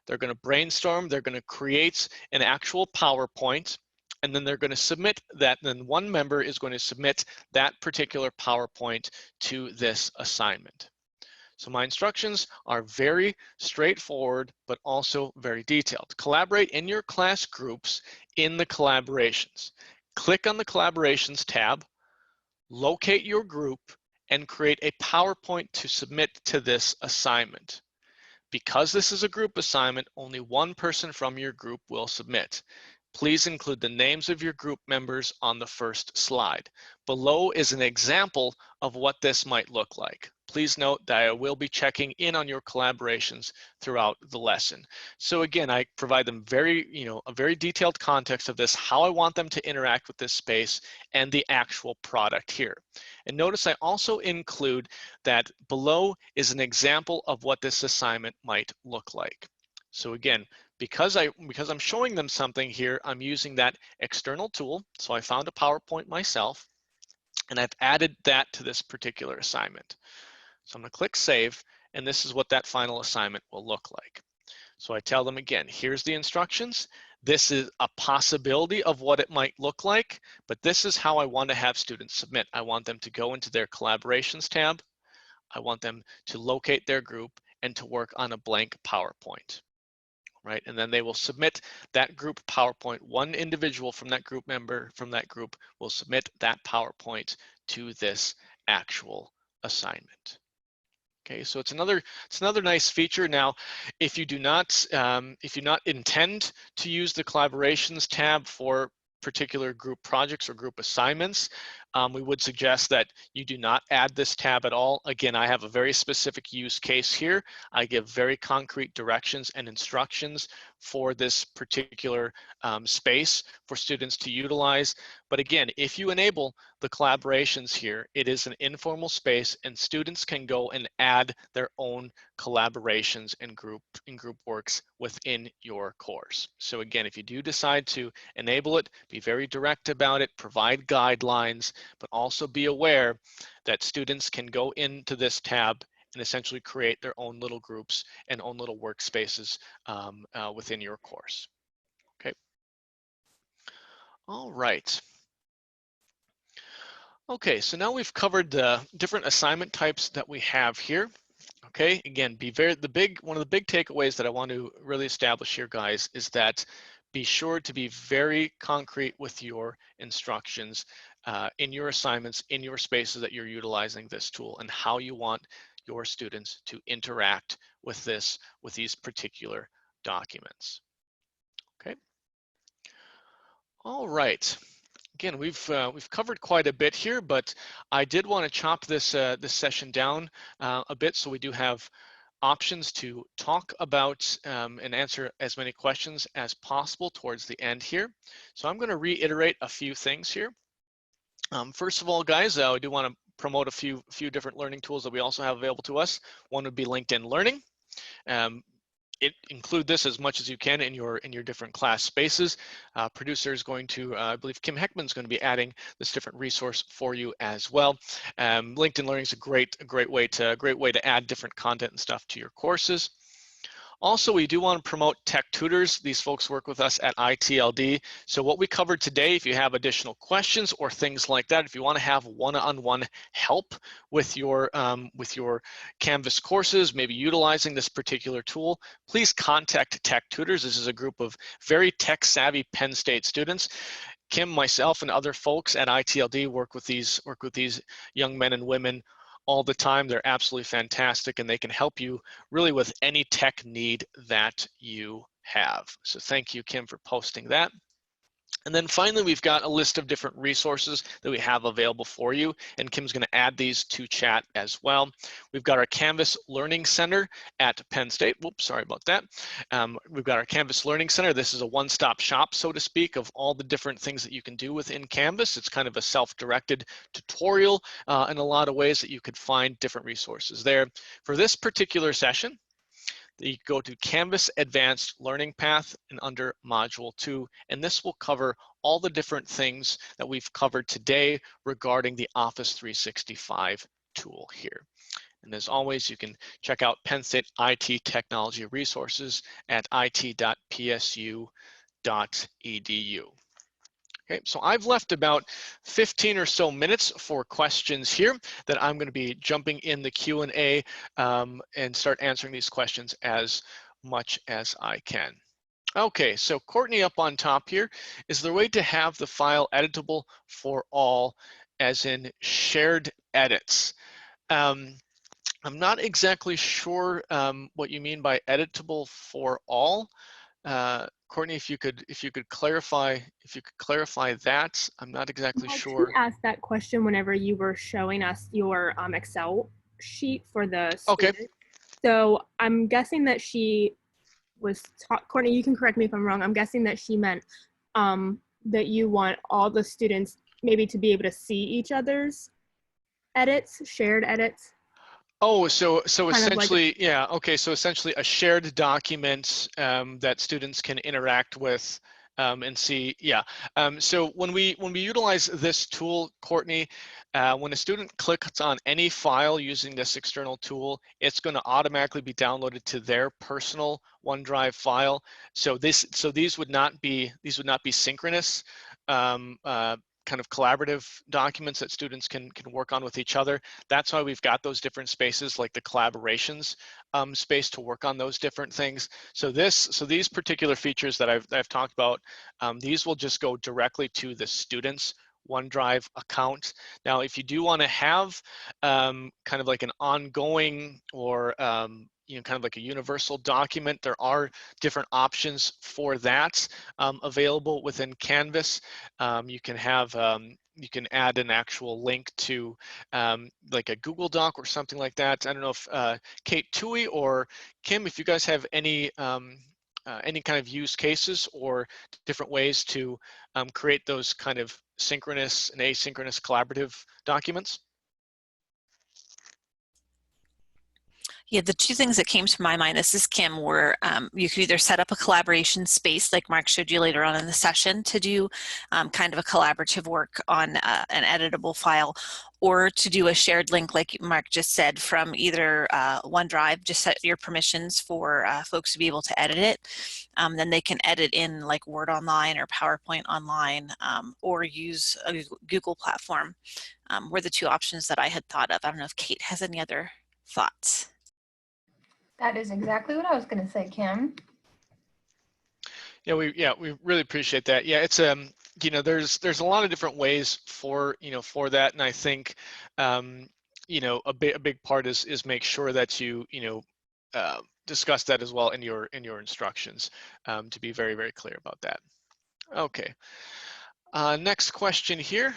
[SPEAKER 2] They're going to brainstorm. They're going to create an actual PowerPoint, and then they're going to submit that. Then one member is going to submit that particular PowerPoint to this assignment. So my instructions are very straightforward, but also very detailed. Collaborate in your class groups in the collaborations. Click on the collaborations tab, locate your group, and create a PowerPoint to submit to this assignment. Because this is a group assignment, only one person from your group will submit. Please include the names of your group members on the first slide. Below is an example of what this might look like. Please note that I will be checking in on your collaborations throughout the lesson. So again, I provide them a very detailed context of this, how I want them to interact with this space and the actual product here. And notice I also include that below is an example of what this assignment might look like. So again, because I'm showing them something here, I'm using that external tool. So I found a PowerPoint myself, and I've added that to this particular assignment. So I'm going to click Save, and this is what that final assignment will look like. So I tell them again, here's the instructions. This is a possibility of what it might look like, but this is how I want to have students submit. I want them to go into their collaborations tab. I want them to locate their group and to work on a blank PowerPoint. Right, and then they will submit that group PowerPoint. One individual from that group member from that group will submit that PowerPoint to this actual assignment. Okay, so it's another nice feature. Now, if you do not intend to use the collaborations tab for particular group projects or group assignments, we would suggest that you do not add this tab at all. Again, I have a very specific use case here. I give very concrete directions and instructions for this particular space for students to utilize. But again, if you enable the collaborations here, it is an informal space and students can go and add their own collaborations and group works within your course. So again, if you do decide to enable it, be very direct about it, provide guidelines, but also be aware that students can go into this tab and essentially create their own little groups and own little workspaces within your course. Okay. All right. Okay, so now we've covered the different assignment types that we have here. Okay, again, one of the big takeaways that I want to really establish here, guys, is that be sure to be very concrete with your instructions in your assignments, in your spaces that you're utilizing this tool, and how you want your students to interact with these particular documents. Okay. All right. Again, we've covered quite a bit here, but I did want to chop this this session down a bit, so we do have options to talk about and answer as many questions as possible towards the end here. So I'm going to reiterate a few things here. First of all, guys, I do want to promote a few different learning tools that we also have available to us. One would be LinkedIn Learning. Include this as much as you can in your different class spaces. Producer is going to, I believe Kim Heckman is going to be adding this different resource for you as well. LinkedIn Learning is a great way to add different content and stuff to your courses. Also, we do want to promote tech tutors. These folks work with us at ITLD. So what we covered today, if you have additional questions or things like that, if you want to have one-on-one help with your Canvas courses, maybe utilizing this particular tool, please contact tech tutors. This is a group of very tech-savvy Penn State students. Kim, myself, and other folks at ITLD work with these young men and women all the time. They're absolutely fantastic, and they can help you really with any tech need that you have. So thank you, Kim, for posting that. And then finally, we've got a list of different resources that we have available for you, and Kim's going to add these to chat as well. We've got our Canvas Learning Center at Penn State. Whoops, sorry about that. We've got our Canvas Learning Center. This is a one-stop shop, so to speak, of all the different things that you can do within Canvas. It's kind of a self-directed tutorial in a lot of ways that you could find different resources there. For this particular session, you go to Canvas Advanced Learning Path and under Module 2, and this will cover all the different things that we've covered today regarding the Office 365 tool here. And as always, you can check out Penn State IT Technology Resources at it.psu.edu. Okay, so I've left about 15 or so minutes for questions here that I'm going to be jumping in the Q&A and start answering these questions as much as I can. Okay, so Courtney up on top here, is there a way to have the file editable for all, as in shared edits? I'm not exactly sure what you mean by editable for all. Courtney, if you could clarify that, I'm not exactly sure.
[SPEAKER 1] I asked that question whenever you were showing us your Excel sheet for the
[SPEAKER 2] Okay.
[SPEAKER 1] student. So I'm guessing that she was Courtney, you can correct me if I'm wrong. I'm guessing that she meant that you want all the students maybe to be able to see each other's edits, shared edits.
[SPEAKER 2] Oh, so essentially,
[SPEAKER 1] like
[SPEAKER 2] yeah, okay, so essentially a shared document that students can interact with and see, yeah. So when we utilize this tool, Courtney, when a student clicks on any file using this external tool, it's going to automatically be downloaded to their personal OneDrive file. So these would not be synchronous. Kind of collaborative documents that students can work on with each other. That's why we've got those different spaces like the collaborations space to work on those different things. So these particular features that I've talked about, these will just go directly to the student's OneDrive account. Now, if you do want to have kind of like an ongoing or kind of like a universal document, there are different options for that available within Canvas. You can have you can add an actual link to like a Google Doc or something like that. I don't know if Kate Tui or Kim, if you guys have any kind of use cases or different ways to create those kind of synchronous and asynchronous collaborative documents.
[SPEAKER 3] Yeah, the two things that came to my mind, this is Kim, were you could either set up a collaboration space like Mark showed you later on in the session to do kind of a collaborative work on an editable file, or to do a shared link like Mark just said from either OneDrive, just set your permissions for folks to be able to edit it. Then they can edit in like Word Online or PowerPoint Online or use a Google platform were the two options that I had thought of. I don't know if Kate has any other thoughts.
[SPEAKER 4] That is exactly what I was going to say, Kim.
[SPEAKER 2] Yeah, we really appreciate that. Yeah, it's there's a lot of different ways for for that, and I think a big part is make sure that you discuss that as well in your instructions to be very, very clear about that. Okay. Next question here.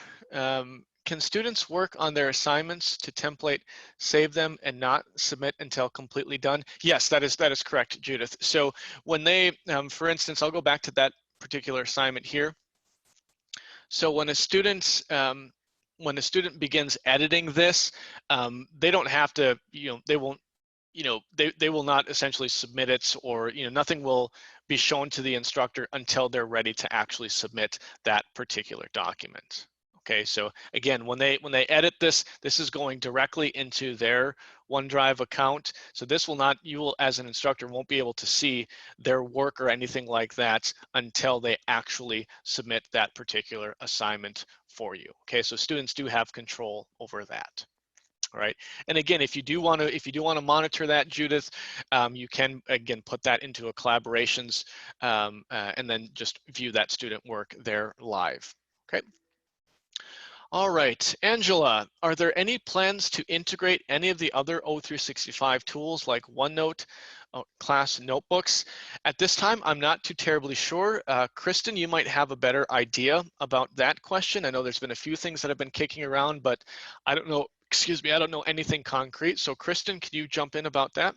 [SPEAKER 2] Can students work on their assignments to template, save them, and not submit until completely done? Yes, that is correct, Judith. So when they, for instance, I'll go back to that particular assignment here. So when a student begins editing this, they don't have to, they won't, they will not essentially submit it, or nothing will be shown to the instructor until they're ready to actually submit that particular document. Okay, so again, when they edit this, this is going directly into their OneDrive account. So this will not, you will as an instructor won't be able to see their work or anything like that until they actually submit that particular assignment for you. Okay, so students do have control over that. All right, and again, if you do want to monitor that, Judith, you can again put that into a collaborations and then just view that student work there live. Okay. All right, Angela, are there any plans to integrate any of the other O365 tools like OneNote, class notebooks? At this time, I'm not too terribly sure. Kristen, you might have a better idea about that question. I know there's been a few things that have been kicking around, but I don't know, excuse me, I don't know anything concrete. So Kristen, can you jump in about that?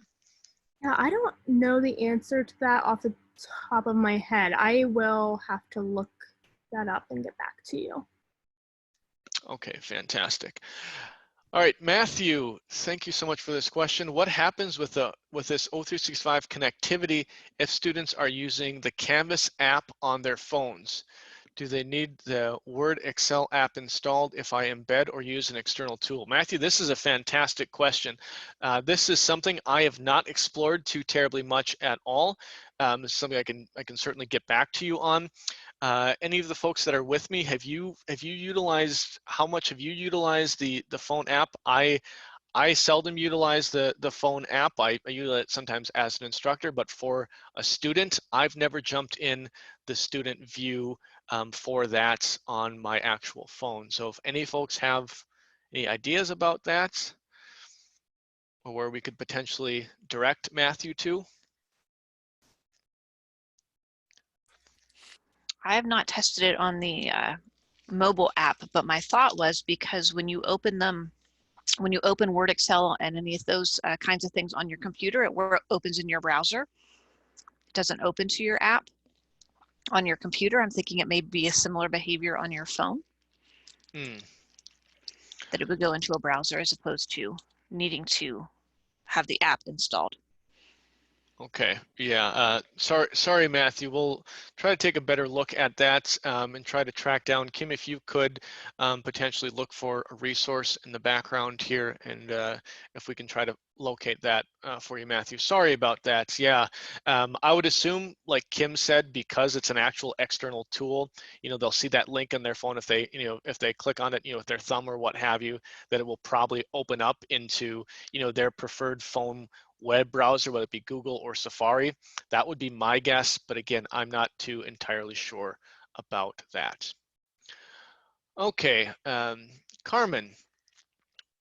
[SPEAKER 1] Yeah, I don't know the answer to that off the top of my head. I will have to look that up and get back to you.
[SPEAKER 2] Okay, fantastic. All right, Matthew, thank you so much for this question. What happens with this O365 connectivity if students are using the Canvas app on their phones? Do they need the Word Excel app installed if I embed or use an external tool? Matthew, this is a fantastic question. This is something I have not explored too terribly much at all. It's something I can certainly get back to you on. Any of the folks that are with me, have you utilized, how much have you utilized the phone app? I seldom utilize the phone app. I utilize it sometimes as an instructor, but for a student, I've never jumped in the student view for that on my actual phone. So if any folks have any ideas about that, or where we could potentially direct Matthew to.
[SPEAKER 3] I have not tested it on the mobile app, but my thought was because when you open them, when you open Word, Excel, and any of those kinds of things on your computer, it opens in your browser. It doesn't open to your app on your computer. I'm thinking it may be a similar behavior on your phone, that it would go into a browser as opposed to needing to have the app installed.
[SPEAKER 2] Okay, yeah, sorry, Matthew. We'll try to take a better look at that and try to track down. Kim, if you could potentially look for a resource in the background here, and if we can try to locate that for you, Matthew. Sorry about that. Yeah, I would assume, like Kim said, because it's an actual external tool, you know, they'll see that link on their phone if they, you know, if they click on it, you know, with their thumb or what have you, that it will probably open up into, you know, their preferred phone web browser, whether it be Google or Safari. That would be my guess, but again, I'm not too entirely sure about that. Okay, Carmen,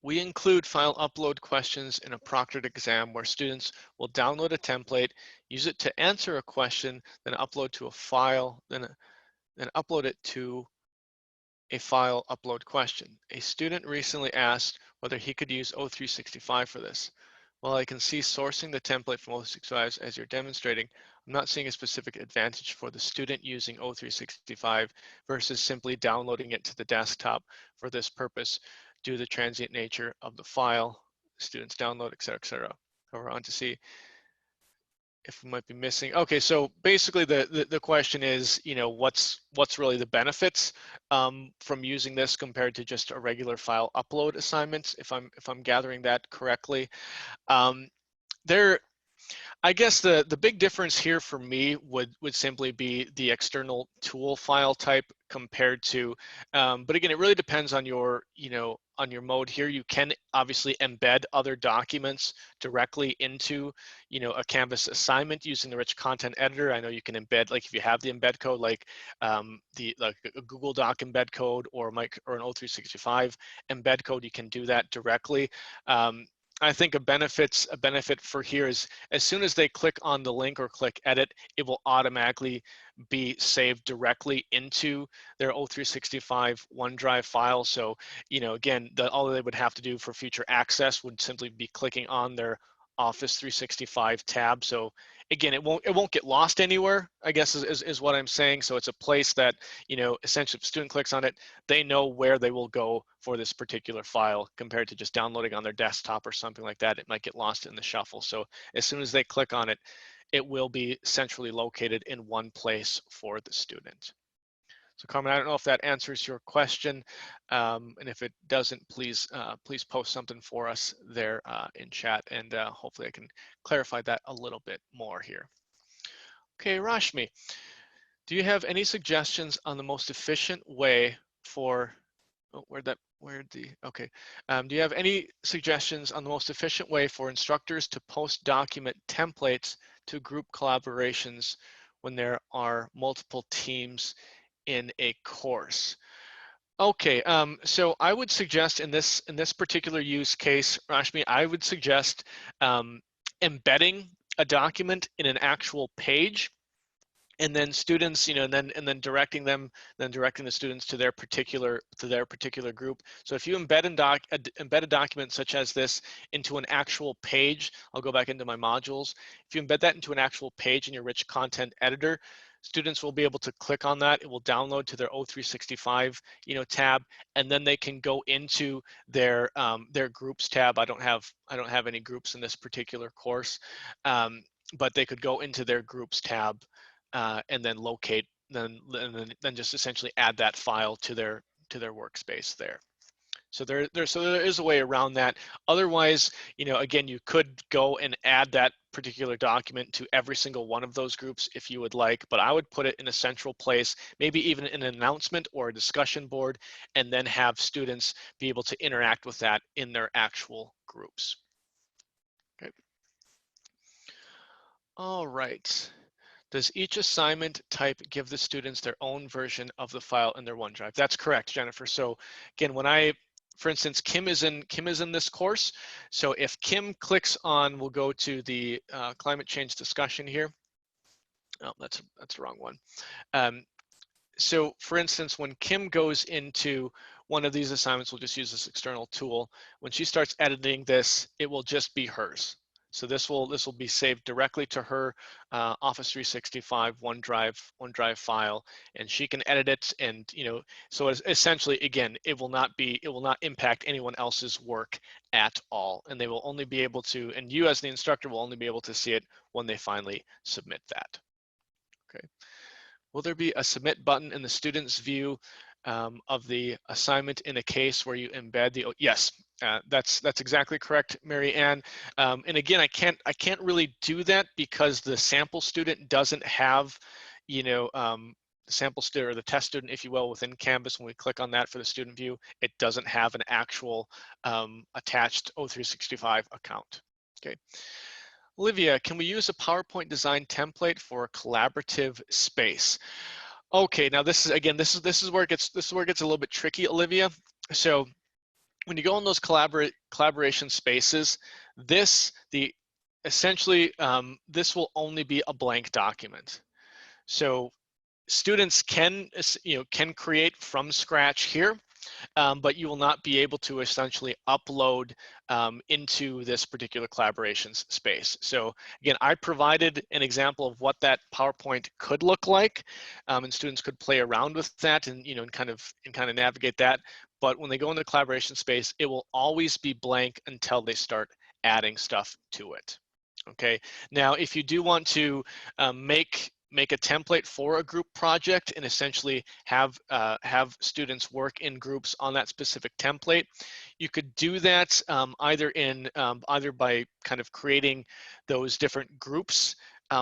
[SPEAKER 2] we include file upload questions in a proctored exam where students will download a template, use it to answer a question, then upload to a file, then upload it to a file upload question. A student recently asked whether he could use O365 for this. While I can see sourcing the template from O365 as you're demonstrating, I'm not seeing a specific advantage for the student using O365 versus simply downloading it to the desktop for this purpose due to the transient nature of the file, students download, et cetera, We're on to see if we might be missing. Okay, so basically the question is, you know, what's really the benefits from using this compared to just a regular file upload assignment, if I'm gathering that correctly. There, I guess the big difference here for me would simply be the external tool file type compared to, but again, it really depends on your, you know, on your mode here. You can obviously embed other documents directly into, you know, a Canvas assignment using the rich content editor. I know you can embed, like if you have the embed code, like like a Google Doc embed code or an O365 embed code, you can do that directly. I think a benefit for here is as soon as they click on the link or click edit, it will automatically be saved directly into their O365 OneDrive file. So, you know, again, all they would have to do for future access would simply be clicking on their Office 365 tab. So again, it won't get lost anywhere, I guess is what I'm saying. So it's a place that, you know, essentially if a student clicks on it, they know where they will go for this particular file compared to just downloading on their desktop or something like that. It might get lost in the shuffle. So as soon as they click on it, it will be centrally located in one place for the student. So Carmen, I don't know if that answers your question, and if it doesn't, please please post something for us there in chat, and hopefully I can clarify that a little bit more here. Okay, Rashmi, do you have any suggestions on the most efficient way for, oh, okay. Do you have any suggestions on the most efficient way for instructors to post document templates to group collaborations when there are multiple teams in a course? Okay, so I would suggest in this particular use case, Rashmi, I would suggest embedding a document in an actual page, and then students, and then directing the students to their particular group. So if you embed a document such as this into an actual page, I'll go back into my modules. If you embed that into an actual page in your rich content editor, students will be able to click on that. It will download to their O365 tab, and then they can go into their groups tab. I don't have any groups in this particular course, but they could go into their groups tab and then locate, then just essentially add that file to their workspace there. So there is a way around that. Otherwise, again, you could go and add that particular document to every single one of those groups if you would like, but I would put it in a central place, maybe even in an announcement or a discussion board, and then have students be able to interact with that in their actual groups. Okay. All right. Does each assignment type give the students their own version of the file in their OneDrive? That's correct, Jennifer. So again, for instance, Kim is in this course. So if Kim clicks on, we'll go to the climate change discussion here. Oh, that's the wrong one. So for instance, when Kim goes into one of these assignments, we'll just use this external tool. When she starts editing this, it will just be hers. So this will be saved directly to her Office 365 OneDrive file, and she can edit it. And so essentially, again, it will not impact anyone else's work at all, and they will only be able to, and you as the instructor will only be able to see it when they finally submit that. Okay. Will there be a submit button in the student's view of the assignment in a case where you embed the, yes, that's exactly correct, Mary Ann. And again, I can't really do that because the sample student doesn't have, the sample student or the test student, if you will, within Canvas. When we click on that for the student view, it doesn't have an actual attached O365 account. Okay. Olivia, can we use a PowerPoint design template for a collaborative space? Okay, now this is where it gets a little bit tricky, Olivia. So when you go in those collaboration spaces, essentially this will only be a blank document. So students can create from scratch here. But you will not be able to essentially upload into this particular collaborations space. So again, I provided an example of what that PowerPoint could look like, and students could play around with that and and kind of navigate that. But when they go into the collaboration space, it will always be blank until they start adding stuff to it. Okay. Now, if you do want to make a template for a group project and essentially have students work in groups on that specific template, you could do that either by kind of creating those different groups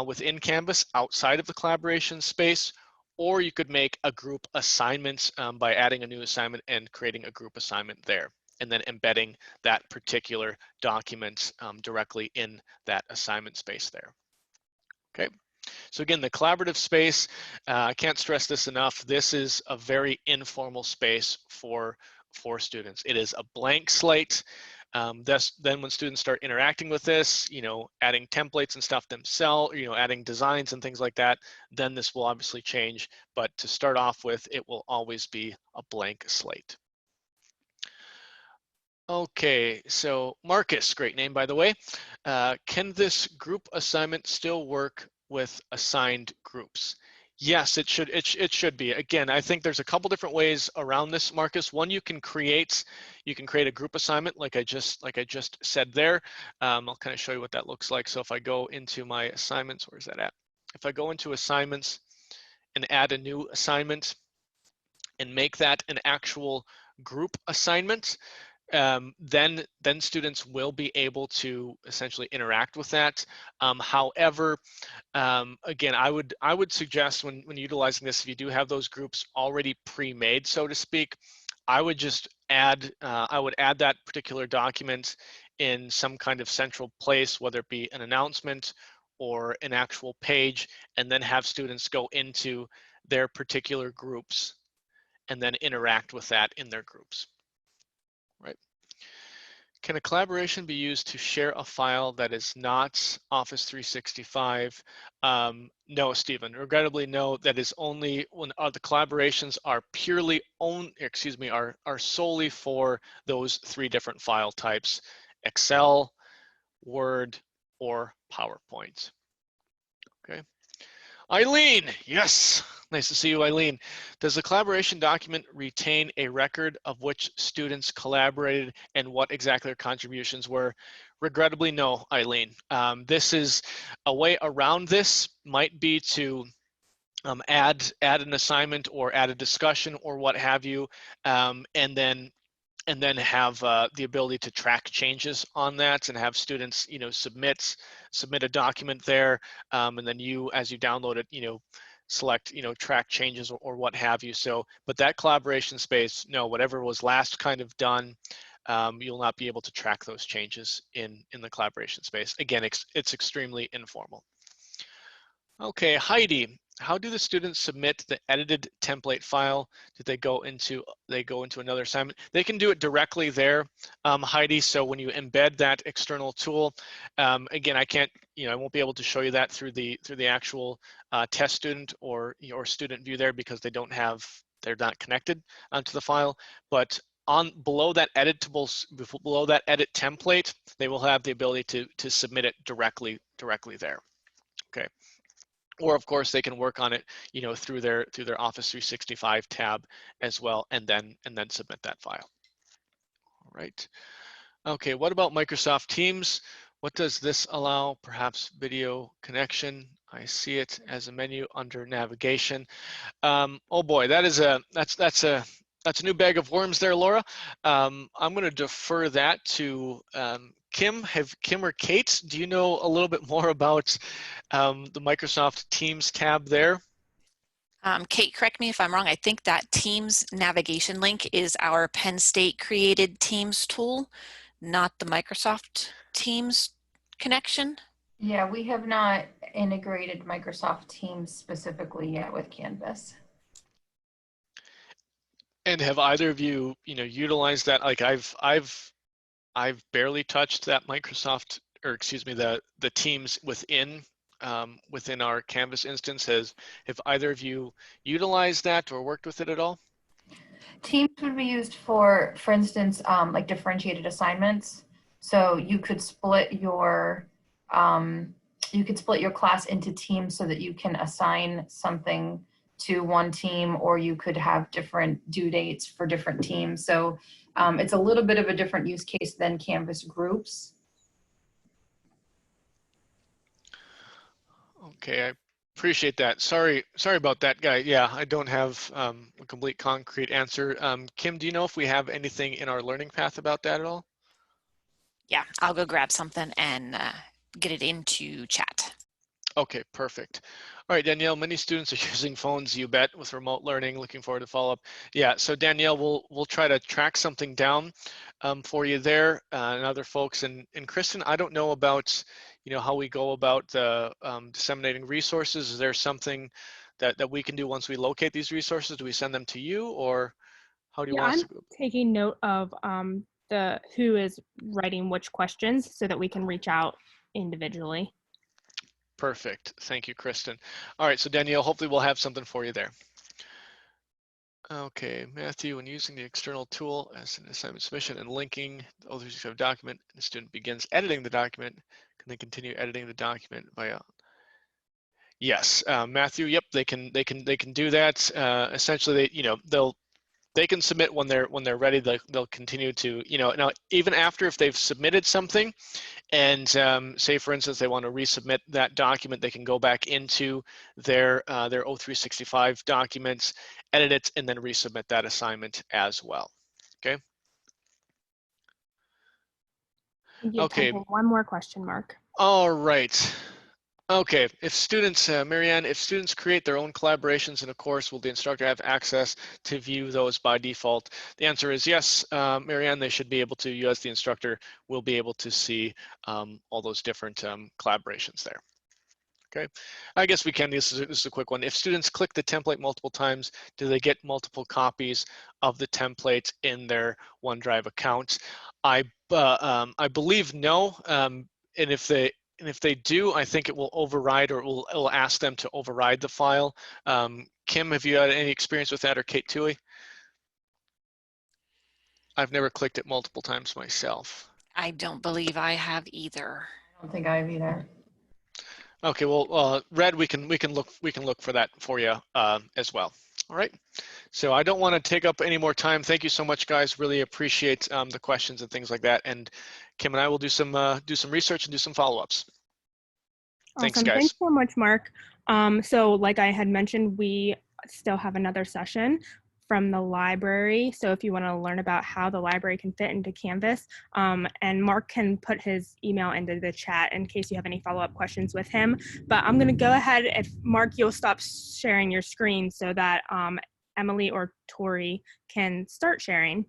[SPEAKER 2] within Canvas outside of the collaboration space, or you could make a group assignment by adding a new assignment and creating a group assignment there, and then embedding that particular document directly in that assignment space there. Okay. So again, the collaborative space, I can't stress this enough, this is a very informal space for students. It is a blank slate. Then when students start interacting with this, adding templates and stuff themselves, adding designs and things like that, then this will obviously change. But to start off with, it will always be a blank slate. Okay, so Marcus, great name by the way. Can this group assignment still work with assigned groups? Yes, it should be. Again, I think there's a couple different ways around this, Marcus. One, you can create a group assignment like I just said there. I'll kind of show you what that looks like. So if I go into my assignments, where's that at? If I go into assignments and add a new assignment, and make that an actual group assignment, then students will be able to essentially interact with that. However, again, I would suggest when utilizing this, if you do have those groups already pre-made, so to speak, I would just add that particular document in some kind of central place, whether it be an announcement or an actual page, and then have students go into their particular groups and then interact with that in their groups. Right? Can a collaboration be used to share a file that is not Office 365? No, Stephen. Regrettably, no. That is only when the collaborations are purely are solely for those 3 different file types: Excel, Word, or PowerPoint. Okay. Eileen, yes. Nice to see you, Eileen. Does the collaboration document retain a record of which students collaborated and what exactly their contributions were? Regrettably, no, Eileen. This is a way around this, might be to add an assignment or add a discussion or what have you, and then have the ability to track changes on that and have students, submit a document there, and then you, as you download it, select, track changes or what have you. So, but that collaboration space, no, whatever was last kind of done, you'll not be able to track those changes in the collaboration space. Again, it's extremely informal. Okay, Heidi, how do the students submit the edited template file? Do they go into another assignment? They can do it directly there, Heidi. So when you embed that external tool, again, I can't, I won't be able to show you that through the actual test student or student view there, because they're not connected to the file. But below that edit template, they will have the ability to submit it directly there. Okay. Or of course they can work on it, through their Office 365 tab as well, and then submit that file. All right. Okay, what about Microsoft Teams? What does this allow? Perhaps video connection. I see it as a menu under navigation. Oh boy, that's a new bag of worms there, Laura. I'm going to defer that to Kim or Kate. Do you know a little bit more about the Microsoft Teams tab there?
[SPEAKER 3] Kate, correct me if I'm wrong. I think that Teams navigation link is our Penn State created Teams tool, not the Microsoft Teams connection.
[SPEAKER 4] Yeah, we have not integrated Microsoft Teams specifically yet with Canvas.
[SPEAKER 2] And have either of you, utilized that? Like I've barely touched that Microsoft, or excuse me, the Teams within our Canvas instance. Have either of you utilized that or worked with it at all?
[SPEAKER 4] Teams would be used for instance, like differentiated assignments. So you could split your class into teams so that you can assign something to one team, or you could have different due dates for different teams. So it's a little bit of a different use case than Canvas groups.
[SPEAKER 2] Okay, I appreciate that. Sorry about that, guy. Yeah, I don't have a complete concrete answer. Kim, do you know if we have anything in our learning path about that at all?
[SPEAKER 3] Yeah, I'll go grab something and get it into chat.
[SPEAKER 2] Okay, perfect. All right, Danielle, many students are using phones, you bet, with remote learning. Looking forward to follow up. Yeah, so Danielle, we'll try to track something down for you there, and other folks. And Kristen, I don't know about, how we go about disseminating resources. Is there something that we can do once we locate these resources? Do we send them to you, or how do you want us to go?
[SPEAKER 1] Taking note of who is writing which questions so that we can reach out individually.
[SPEAKER 2] Perfect. Thank you, Kristen. All right, so Danielle, hopefully we'll have something for you there. Okay, Matthew, when using the external tool as an assignment submission and linking the O365 document, and the student begins editing the document, can they continue editing the document via? Yes, Matthew. Yep, they can do that. Essentially, they'll they can submit when they're ready. They'll continue to, now even after, if they've submitted something and say for instance they want to resubmit that document, they can go back into their O365 documents, edit it, and then resubmit that assignment as well. Okay.
[SPEAKER 1] You have time for one more question, Mark.
[SPEAKER 2] All right. Okay, if students, Marianne, if students create their own collaborations in a course, will the instructor have access to view those by default? The answer is yes, Marianne, they should be able to. You as the instructor will be able to see all those different collaborations there. Okay, I guess we can, this is a quick one. If students click the template multiple times, do they get multiple copies of the template in their OneDrive account? I believe no, and if they do, I think it will override, or it will ask them to override the file. Kim, have you had any experience with that, or Kate Toohey? I've never clicked it multiple times myself.
[SPEAKER 3] I don't believe I have either.
[SPEAKER 4] I don't think I have either.
[SPEAKER 2] Okay, well, Red, we can look for that for you as well. All right. So I don't want to take up any more time. Thank you so much, guys. Really appreciate the questions and things like that. And Kim and I will do some research and do some follow-ups. Thanks,
[SPEAKER 1] Awesome.
[SPEAKER 2] guys.
[SPEAKER 1] Thanks so much, Mark. So like I had mentioned, we still have another session from the library. So if you want to learn about how the library can fit into Canvas, and Mark can put his email into the chat in case you have any follow-up questions with him. But I'm going to go ahead, if Mark, you'll stop sharing your screen so that Emily or Tori can start sharing.